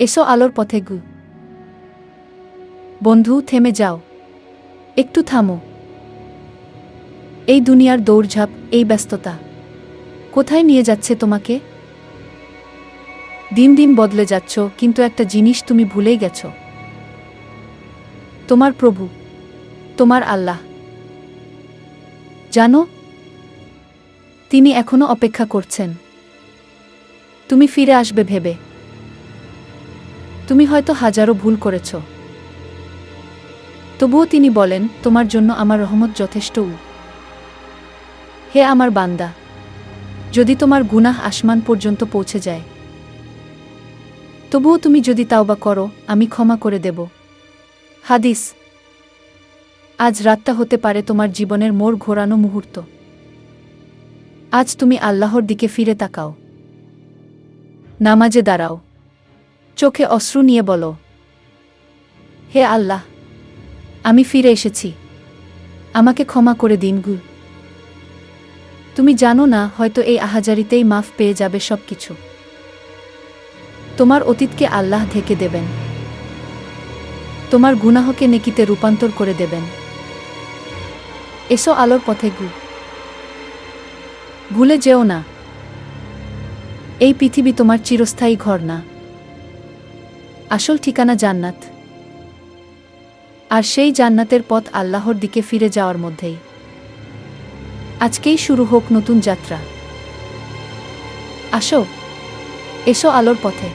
এসো আলোর পথে গু। বন্ধু, থেমে যাও, একটু থামো। এই দুনিয়ার দৌড়ঝাঁপ, এই ব্যস্ততা কোথায় নিয়ে যাচ্ছে তোমাকে? দিন দিন বদলে যাচ্ছ, কিন্তু একটা জিনিস তুমি ভুলেই গেছ। তোমার প্রভু, তোমার আল্লাহ। জানো, তিনি এখনো অপেক্ষা করছেন তুমি ফিরে আসবে ভেবে। তুমি হয়তো হাজারো ভুল করেছ, তবুও তিনি বলেন, তোমার জন্য আমার রহমত যথেষ্ট। হে আমার বান্দা, যদি তোমার গুনাহ আসমান পর্যন্ত পৌঁছে যায়, তবুও তুমি যদি তাওবা করো, আমি ক্ষমা করে দেব। হাদিস। আজ রাতটা হতে পারে তোমার জীবনের মোড় ঘোরানো মুহূর্ত। আজ তুমি আল্লাহর দিকে ফিরে তাকাও, নামাজে দাঁড়াও, চোখে অশ্রু নিয়ে বলো, হে আল্লাহ, আমি ফিরে এসেছি, আমাকে ক্ষমা করে দিন গু। তুমি জানো না, হয়তো এই আহাজারিতেই মাফ পেয়ে যাবে সব কিছু। তোমার অতীতকে আল্লাহ ঢেকে দেবেন, তোমার গুনাহকে নেকিতে রূপান্তর করে দেবেন। এসো আলোর পথে গু। ভুলে যেও না, এই পৃথিবী তোমার চিরস্থায়ী ঘর না, আসল ঠিকানা জান্নাত। আর সেই জান্নাতের পথ আল্লাহর দিকে ফিরে যাওয়ার মধ্যেই। আজকেই শুরু হোক নতুন যাত্রা। আসো, এসো আলোর পথে।